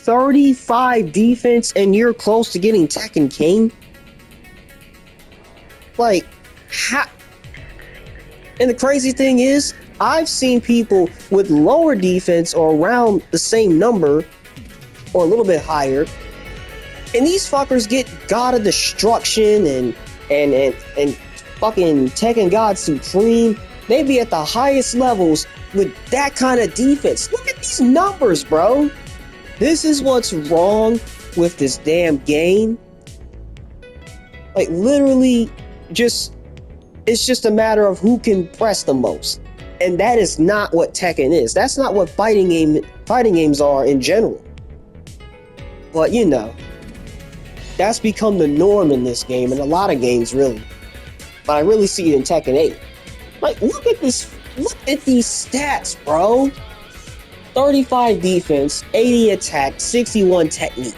35 defense and you're close to getting Tekken King? Like, how? And the crazy thing is, I've seen people with lower defense or around the same number or a little bit higher, and these fuckers get God of Destruction and fucking Tekken God Supreme. They be at the highest levels with that kind of defense. Look at these numbers, bro. This is what's wrong with this damn game. Like, literally, it's just a matter of who can press the most. And that is not what Tekken is. That's not what fighting games are in general. But, you know, that's become the norm in this game, and a lot of games, really. But I really see it in Tekken 8. Like, look at these stats, bro. 35 defense, 80 attack, 61 technique.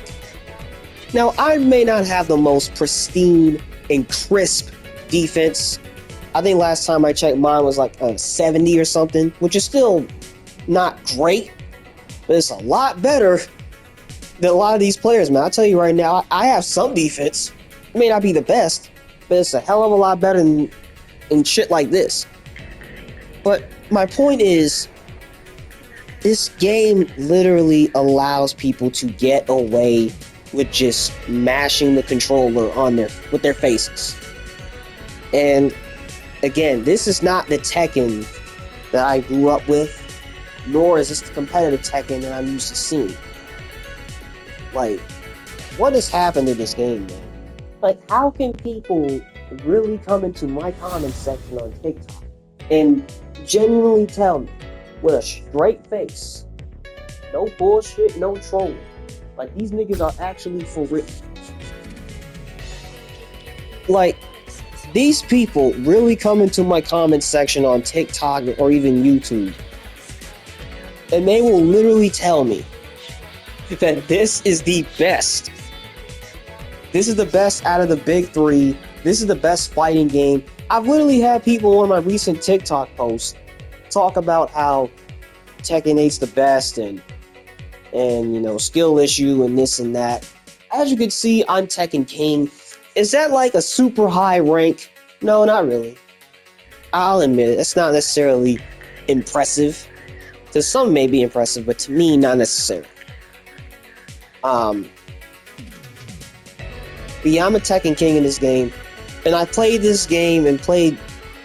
Now, I may not have the most pristine and crisp defense. I think last time I checked, mine was like a 70 or something, which is still not great, but it's a lot better than a lot of these players, man. I'll tell you right now, I have some defense. It may not be the best, but it's a hell of a lot better than shit like this. But my point is, this game literally allows people to get away with just mashing the controller with their faces. And again, this is not the Tekken that I grew up with, nor is this the competitive Tekken that I'm used to seeing. Like, what has happened to this game, man? Like, how can people really come into my comment section on TikTok and genuinely tell me with a straight face, no bullshit, no trolling, like, these niggas are actually for real? Like, these people really come into my comment section on TikTok or even YouTube, and they will literally tell me that this is the best. This is the best out of the big three. This is the best fighting game. I've literally had people on my recent TikTok posts talk about how Tekken 8's the best and you know, skill issue and this and that. As you can see, I'm Tekken King. Is that like a super high rank? No, not really. I'll admit it. It's not necessarily impressive. To some may be impressive, but to me, not necessarily. But yeah, I'm a Tekken King in this game. And I played this game and played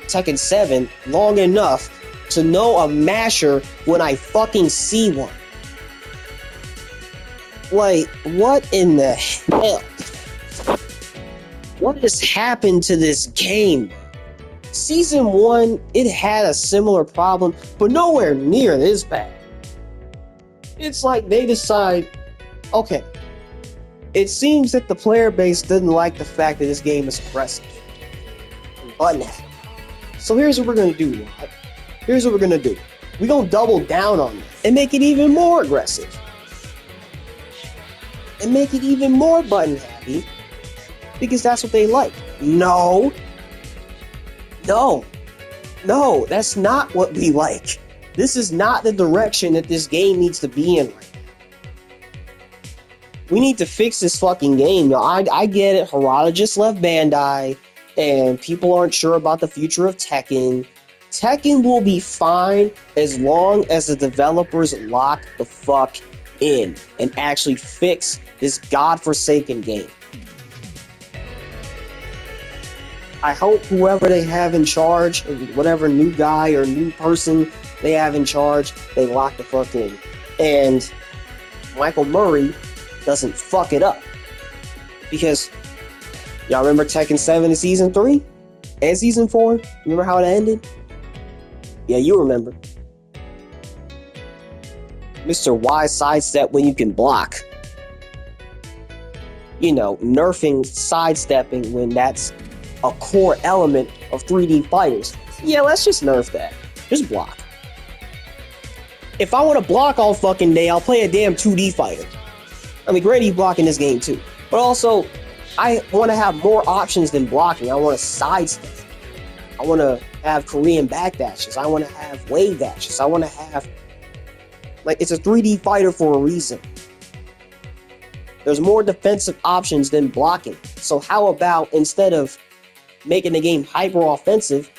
Tekken 7 long enough to know a masher when I fucking see one. Like, what in the hell? What has happened to this game? Season 1, it had a similar problem, but nowhere near this bad. It's like they decide, okay, it seems that the player base doesn't like the fact that this game is aggressive and button happy. So here's what we're gonna do. Right? Here's what we're gonna do. We're gonna double down on it and make it even more aggressive. And make it even more button happy. Because that's what they like. No, that's not what we like. This is not the direction that this game needs to be in right now. We need to fix this fucking game. Now, I get it. Harada just left Bandai, and people aren't sure about the future of Tekken. Tekken will be fine as long as the developers lock the fuck in and actually fix this godforsaken game. I hope whoever they have in charge, whatever new guy or new person they have in charge, they lock the fuck in. And Michael Murray doesn't fuck it up. Because, y'all remember Tekken 7 in Season 3? And Season 4? Remember how it ended? Yeah, you remember. Mr. Y sidestep when you can block. You know, nerfing sidestepping when that's a core element of 3D fighters. Yeah, let's just nerf that. Just block. If I want to block all fucking day, I'll play a damn 2D fighter. I mean, granted, you block in this game too. But also, I want to have more options than blocking. I want to sidestep. I want to have Korean backdashes. I want to have wave dashes. I want to have... Like, it's a 3D fighter for a reason. There's more defensive options than blocking. So how about instead of making the game hyper offensive,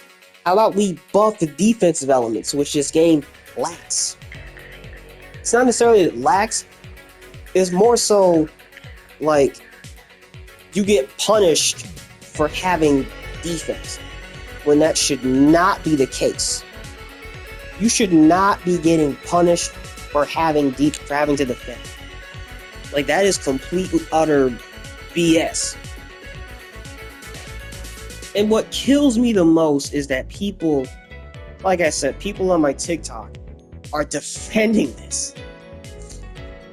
how about we buff the defensive elements, which this game lacks? It's not necessarily that it lacks, it's more so like you get punished for having defense when that should not be the case. You should not be getting punished for having to defend. Like, that is complete and utter BS. And what kills me the most is that people, like I said, people on my TikTok are defending this.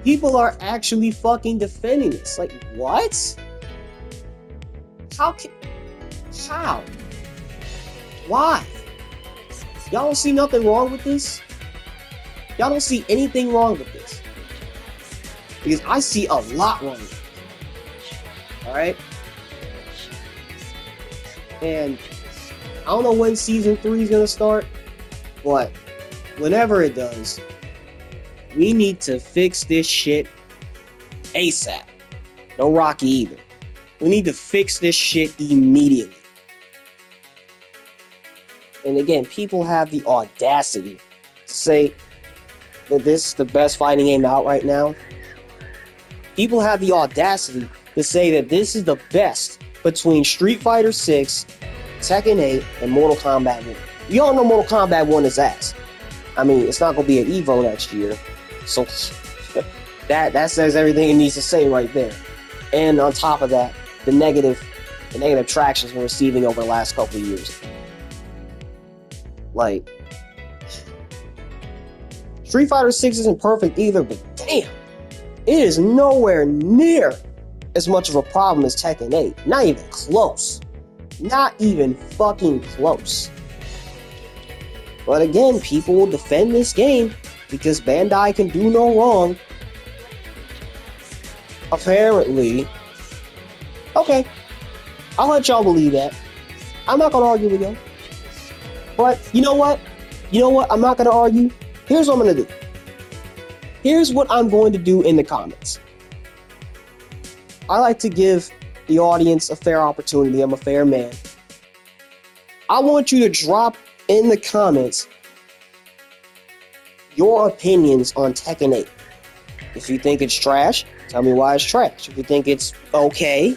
People are actually fucking defending this. Like, what? How? Why? Y'all don't see nothing wrong with this? Y'all don't see anything wrong with this? Because I see a lot wrong with it. Alright? And I don't know when season 3 is gonna start, but whenever it does, we need to fix this shit ASAP. No Rocky either. We need to fix this shit immediately. And again, people have the audacity to say that this is the best fighting game out right now. People have the audacity to say that this is the best between Street Fighter 6, Tekken 8, and Mortal Kombat 1. We all know Mortal Kombat 1 is ass. I mean, it's not going to be an EVO next year. So that says everything it needs to say right there. And on top of that, the negative tractions we're receiving over the last couple of years. Like, Street Fighter 6 isn't perfect either, but damn, it is nowhere near as much of a problem as Tekken 8. Not even close. Not even fucking close. But again, people will defend this game because Bandai can do no wrong. Apparently. Okay, I'll let y'all believe that. I'm not gonna argue with y'all. But you know what? I'm not gonna argue. Here's what I'm gonna do. Here's what I'm going to do in the comments. I like to give the audience a fair opportunity. I'm a fair man. I want you to drop in the comments your opinions on Tekken 8. If you think it's trash, tell me why it's trash. If you think it's okay,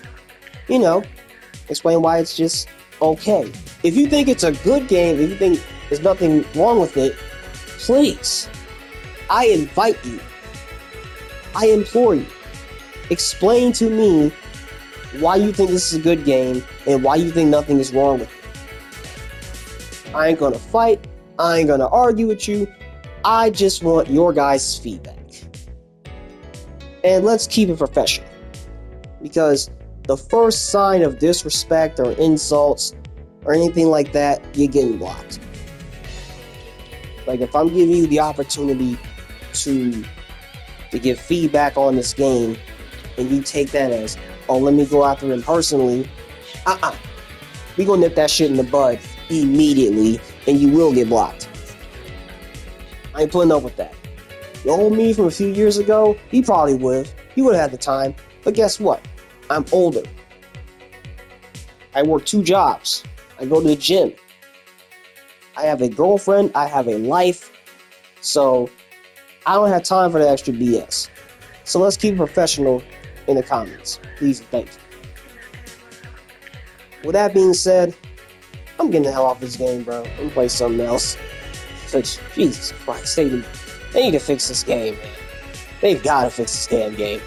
explain why it's just okay. If you think it's a good game, if you think there's nothing wrong with it, please, I invite you, I implore you, explain to me why you think this is a good game and why you think nothing is wrong with it. I ain't gonna fight, I ain't gonna argue with you, I just want your guys' feedback. And let's keep it professional, because the first sign of disrespect or insults or anything like that, you're getting blocked. Like, if I'm giving you the opportunity to give feedback on this game and you take that as, oh, let me go after him personally, we gonna nip that shit in the bud immediately and you will get blocked. I ain't putting up with that. The old me from a few years ago, he probably would. He would have had the time. But guess what? I'm older. I work 2 jobs. I go to the gym. I have a girlfriend. I have a life. So I don't have time for that extra BS. So let's keep it professional in the comments. Please and thank you. With that being said, I'm getting the hell off this game, bro. I'm gonna play something else. But Jesus Christ, they need to fix this game, man. They've got to fix this damn game.